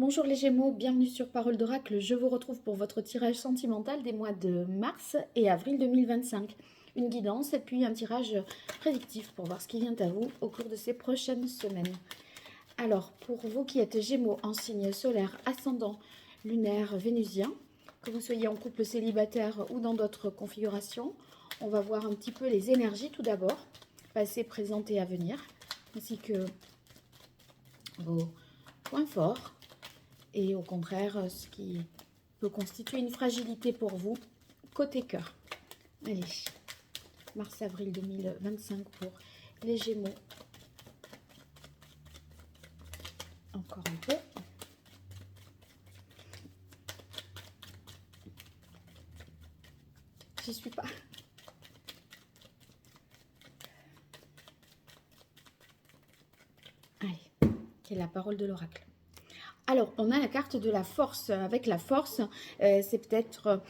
Bonjour les Gémeaux, bienvenue sur Parole d'Oracle. Je vous retrouve pour votre tirage sentimental des mois de mars et avril 2025. Une guidance et puis un tirage prédictif pour voir ce qui vient à vous au cours de ces prochaines semaines. Alors, pour vous qui êtes Gémeaux en signe solaire, ascendant, lunaire, vénusien, que vous soyez en couple célibataire ou dans d'autres configurations, on va voir un petit peu les énergies tout d'abord, passé, présent et à venir, ainsi que vos points forts. Et au contraire, ce qui peut constituer une fragilité pour vous, côté cœur. Allez, mars-avril 2025 pour les Gémeaux. Encore un peu. J'y suis pas. Allez, c'est la parole de l'oracle. Alors, on a la carte de la force. Avec la force, c'est peut-être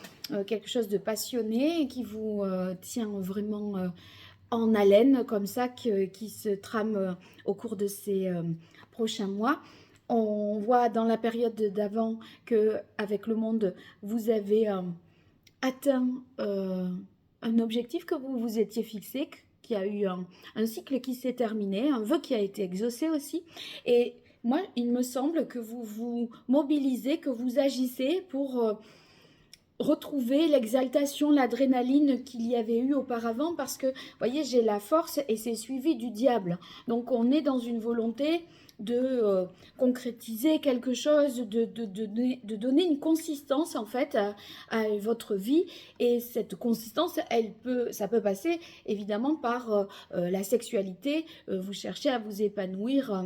quelque chose de passionné qui vous tient vraiment en haleine, comme ça, qui se trame au cours de ces prochains mois. On voit dans la période d'avant qu'avec le monde, vous avez atteint un objectif que vous vous étiez fixé, qu'il y a eu un cycle qui s'est terminé, un vœu qui a été exaucé aussi. Et moi, il me semble que vous vous mobilisez, que vous agissez pour retrouver l'exaltation, l'adrénaline qu'il y avait eu auparavant, parce que, vous voyez, j'ai la force et c'est suivi du diable. Donc, on est dans une volonté de concrétiser quelque chose, de donner une consistance, en fait, à votre vie. Et cette consistance, ça peut passer, évidemment, par la sexualité. Vous cherchez à vous épanouir.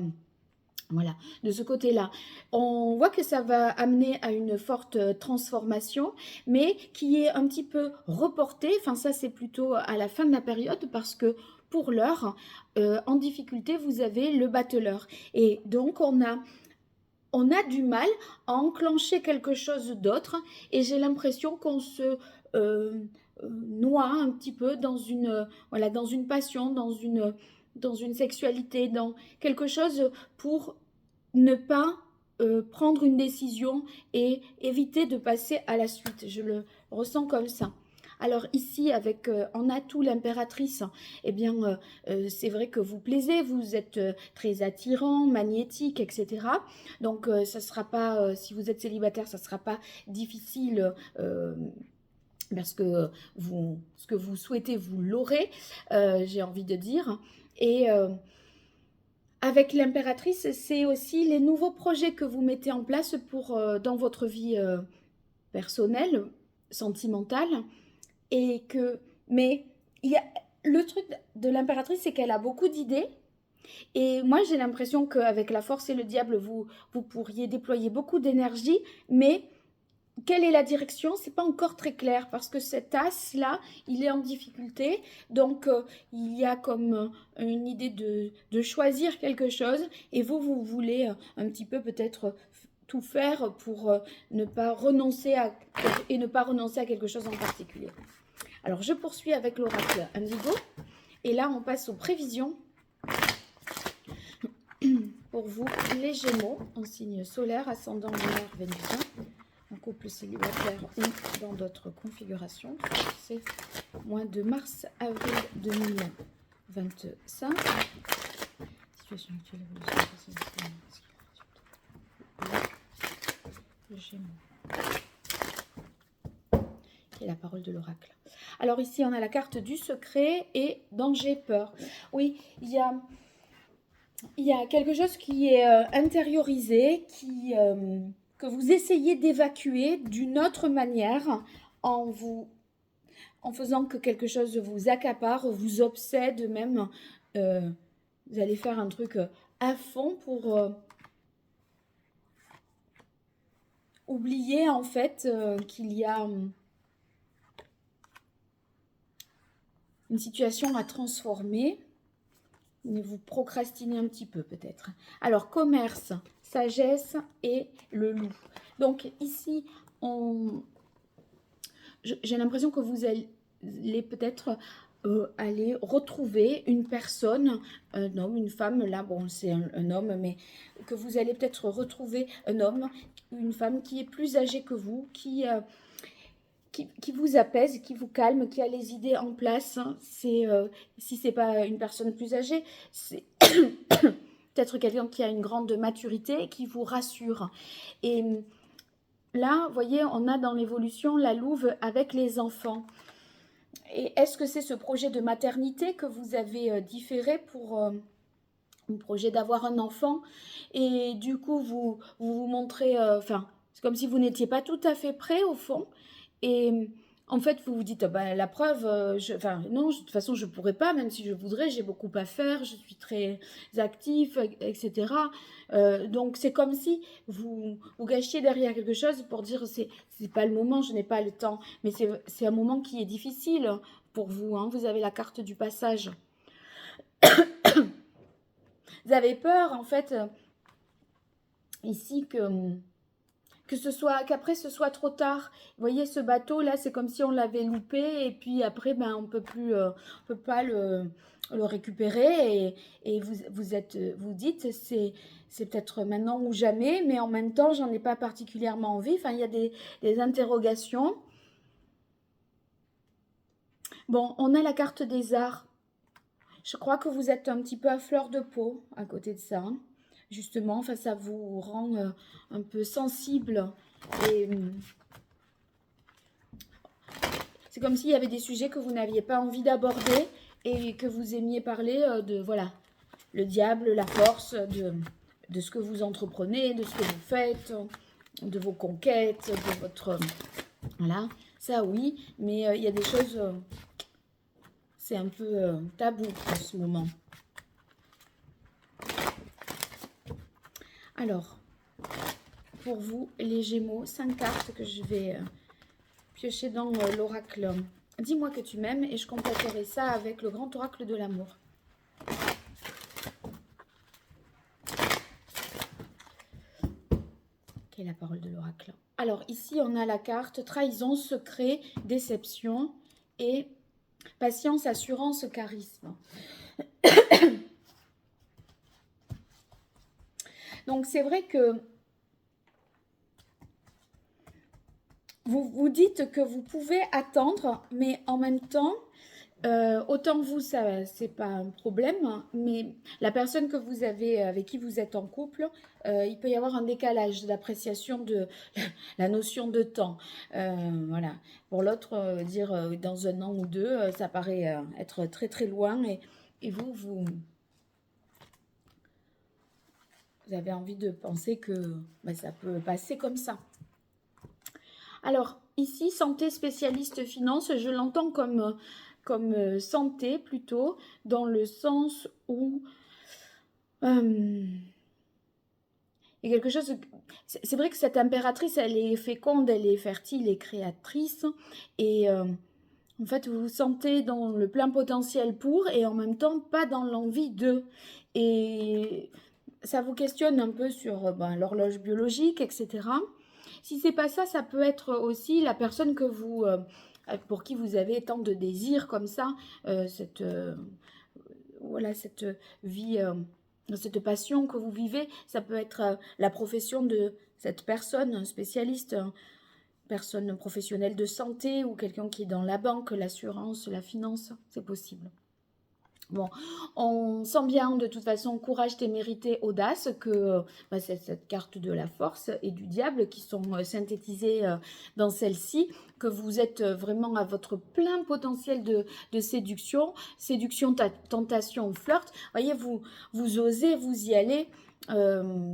Voilà, de ce côté-là, on voit que ça va amener à une forte transformation, mais qui est un petit peu reportée. Enfin, ça, c'est plutôt à la fin de la période parce que pour l'heure, en difficulté, vous avez le battleur. Et donc, on a du mal à enclencher quelque chose d'autre. Et j'ai l'impression qu'on se noie un petit peu dans voilà, dans une passion, dans une sexualité, dans quelque chose pour ne pas prendre une décision et éviter de passer à la suite. Je le ressens comme ça. Alors ici, avec en atout l'impératrice, eh bien, c'est vrai que vous plaisez, vous êtes très attirant, magnétique, etc. Donc, ça sera pas, si vous êtes célibataire, ça sera pas difficile parce que ce que vous souhaitez, vous l'aurez, j'ai envie de dire. Et avec l'impératrice, c'est aussi les nouveaux projets que vous mettez en place dans votre vie personnelle, sentimentale. Mais le truc de l'impératrice, c'est qu'elle a beaucoup d'idées. Et moi, j'ai l'impression qu'avec la force et le diable, vous pourriez déployer beaucoup d'énergie, mais quelle est la direction? C'est pas encore très clair parce que cet as-là, il est en difficulté. Donc, il y a comme une idée de choisir quelque chose et vous voulez un petit peu peut-être tout faire pour ne pas renoncer et ne pas renoncer à quelque chose en particulier. Alors, je poursuis avec l'oracle Indigo. Et là, on passe aux prévisions pour vous, les Gémeaux, en signe solaire, ascendant lunaire, vénusien, en couple célibataire ou dans d'autres configurations. C'est mois de mars-avril 2025. Situation actuelle, évolution, le Gémeaux. Et la parole de l'oracle. Alors ici, on a la carte du secret et danger, peur. Oui, il y a quelque chose qui est intériorisé, que vous essayez d'évacuer d'une autre manière en faisant que quelque chose vous accapare, vous obsède même. Vous allez faire un truc à fond pour oublier en fait qu'il y a une situation à transformer. Mais vous procrastinez un petit peu peut-être. Alors, commerce, sagesse et le loup. Donc ici, j'ai l'impression que vous allez peut-être aller retrouver une personne, un homme, une femme, là bon c'est un homme, mais que vous allez peut-être retrouver un homme, une femme qui est plus âgée que vous, qui vous apaise, qui vous calme, qui a les idées en place. C'est si c'est pas une personne plus âgée, c'est peut-être quelqu'un qui a une grande maturité et qui vous rassure. Et là, vous voyez, on a dans l'évolution la louve avec les enfants. Et est-ce que c'est ce projet de maternité que vous avez différé pour un projet d'avoir un enfant? Et du coup, vous montrez, enfin, c'est comme si vous n'étiez pas tout à fait prêt au fond. Et en fait, vous vous dites, ah ben, la preuve, enfin, non, de toute façon, je ne pourrais pas, même si je voudrais, j'ai beaucoup à faire, je suis très actif, etc. Donc, c'est comme si vous gâchiez derrière quelque chose pour dire, c'est pas le moment, je n'ai pas le temps. Mais c'est un moment qui est difficile pour vous, hein. Vous avez la carte du passage. Vous avez peur, en fait, ici, qu'après ce soit trop tard. Vous voyez, ce bateau là, c'est comme si on l'avait loupé et puis après, ben, on peut pas le récupérer et vous dites, c'est peut-être maintenant ou jamais, mais en même temps, j'en ai pas particulièrement envie. Enfin, il y a des interrogations. Bon, on a la carte des arts. Je crois que vous êtes un petit peu à fleur de peau à côté de ça. Justement, enfin, ça vous rend un peu sensible. Et c'est comme s'il y avait des sujets que vous n'aviez pas envie d'aborder et que vous aimiez parler de, voilà, le diable, la force, de ce que vous entreprenez, de ce que vous faites, de vos conquêtes, de votre... Voilà, ça oui, mais il y a des choses... c'est un peu tabou en ce moment. Alors, pour vous, les Gémeaux, 5 cartes que je vais piocher dans l'oracle. Dis-moi que tu m'aimes et je compléterai ça avec le grand oracle de l'amour. Quelle est la parole de l'oracle? Alors, ici, on a la carte trahison, secret, déception et patience, assurance, charisme. Donc, c'est vrai que vous vous dites que vous pouvez attendre, mais en même temps, autant vous, ça, c'est pas un problème, mais la personne que vous avez, avec qui vous êtes en couple, il peut y avoir un décalage d'appréciation de la notion de temps. Voilà. Pour l'autre, dire dans un an ou deux, ça paraît être très très loin et vous avez envie de penser que ben, ça peut passer comme ça. Alors, ici, santé spécialiste finance, je l'entends comme santé plutôt, dans le sens où il y a quelque chose... C'est vrai que cette impératrice, elle est féconde, elle est fertile et créatrice, et en fait, vous vous sentez dans le plein potentiel pour, et en même temps, pas dans l'envie de. Et ça vous questionne un peu sur ben, l'horloge biologique, etc. Si c'est pas ça, ça peut être aussi la personne que vous, pour qui vous avez tant de désirs comme ça, voilà, cette vie, cette passion que vous vivez, ça peut être la profession de cette personne, un spécialiste, personne professionnelle de santé ou quelqu'un qui est dans la banque, l'assurance, la finance, c'est possible. Bon, on sent bien de toute façon courage, témérité, audace que bah, c'est cette carte de la force et du diable qui sont synthétisées dans celle-ci, que vous êtes vraiment à votre plein potentiel de séduction, tentation, flirt. Voyez, vous osez, vous y allez,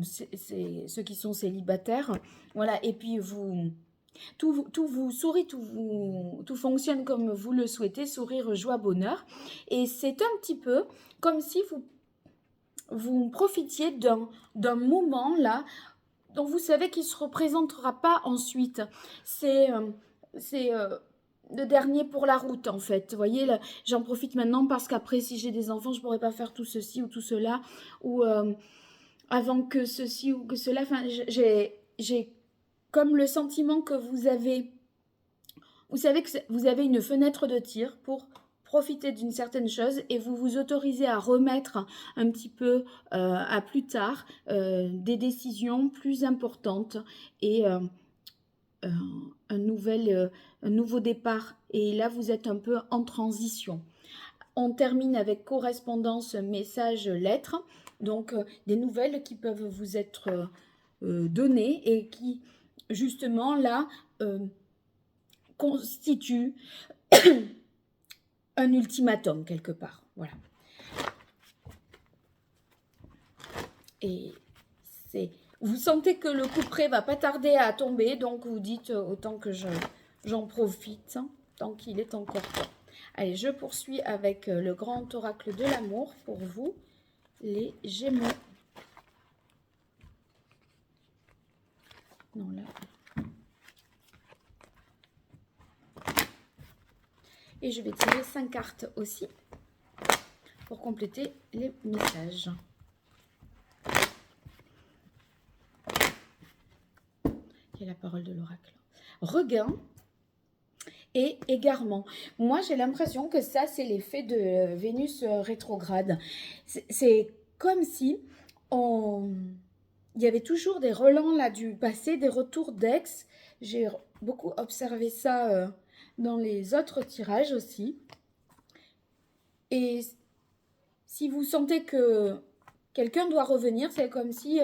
c'est ceux qui sont célibataires, voilà, et puis tout vous sourit, tout fonctionne comme vous le souhaitez, sourire, joie, bonheur. Et c'est un petit peu comme si vous profitiez d'un moment là, dont vous savez qu'il ne se représentera pas ensuite. C'est le dernier pour la route en fait. Vous voyez, j'en profite maintenant parce qu'après, si j'ai des enfants, je ne pourrais pas faire tout ceci ou tout cela. Ou avant que ceci ou que cela. Enfin, j'ai comme le sentiment que vous savez que vous avez une fenêtre de tir pour profitez d'une certaine chose et vous vous autorisez à remettre un petit peu à plus tard des décisions plus importantes et un nouveau départ. Et là, vous êtes un peu en transition. On termine avec correspondance, message, lettre. Donc, des nouvelles qui peuvent vous être données et qui, justement, là, constituent un ultimatum quelque part. Voilà. Et vous sentez que le coup près va pas tarder à tomber, donc vous dites autant que j'en profite, tant qu'il est encore temps. Allez, je poursuis avec le grand oracle de l'amour pour vous, les Gémeaux. Non, là. Et je vais tirer 5 cartes aussi pour compléter les messages. Quelle est la parole de l'oracle? Regain et égarement. Moi, j'ai l'impression que ça, c'est l'effet de Vénus rétrograde. C'est comme si il y avait toujours des relents là du passé, des retours d'ex. J'ai beaucoup observé ça dans les autres tirages aussi. Et si vous sentez que quelqu'un doit revenir, c'est comme si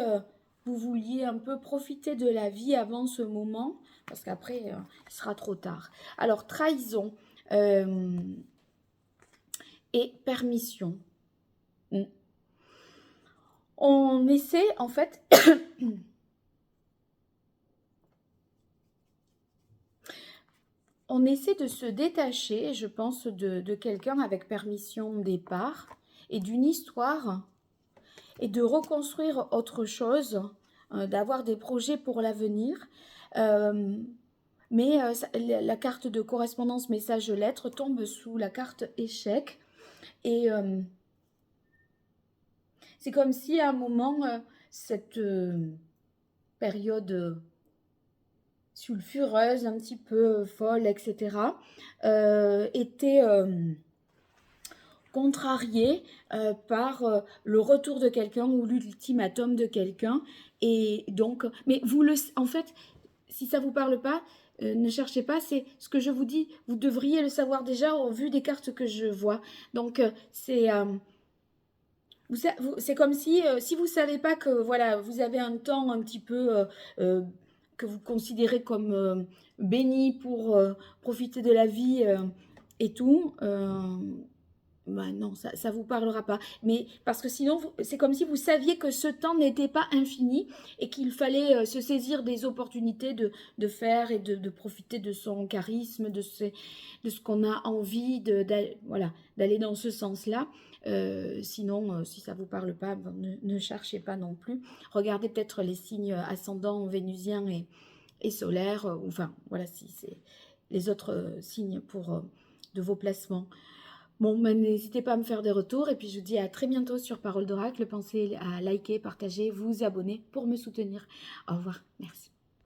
vous vouliez un peu profiter de la vie avant ce moment, parce qu'après, il sera trop tard. Alors, trahison et permission. On essaie, en fait... on essaie de se détacher, je pense, de quelqu'un avec permission de départ et d'une histoire et de reconstruire autre chose, d'avoir des projets pour l'avenir. Mais la carte de correspondance message-lettre tombe sous la carte échec. Et c'est comme si à un moment, cette période sulfureuse, un petit peu folle, etc., était contrariée par le retour de quelqu'un ou l'ultimatum de quelqu'un. Et donc, mais en fait, si ça ne vous parle pas, ne cherchez pas, c'est ce que je vous dis, vous devriez le savoir déjà au vu des cartes que je vois. Donc, c'est comme si vous ne savez pas que voilà, vous avez un temps un petit peu que vous considérez comme béni pour profiter de la vie et tout, bah non, ça ne vous parlera pas. Mais parce que sinon, c'est comme si vous saviez que ce temps n'était pas infini et qu'il fallait se saisir des opportunités de faire et de profiter de son charisme, de ce qu'on a envie voilà, d'aller dans ce sens-là. Sinon, si ça ne vous parle pas, ben, ne cherchez pas non plus. Regardez peut-être les signes ascendants vénusiens et solaires, enfin, voilà, si c'est les autres signes de vos placements. Bon, ben, n'hésitez pas à me faire des retours et puis je vous dis à très bientôt sur Parole d'Oracle. Pensez à liker, partager, vous abonner pour me soutenir. Au revoir, merci.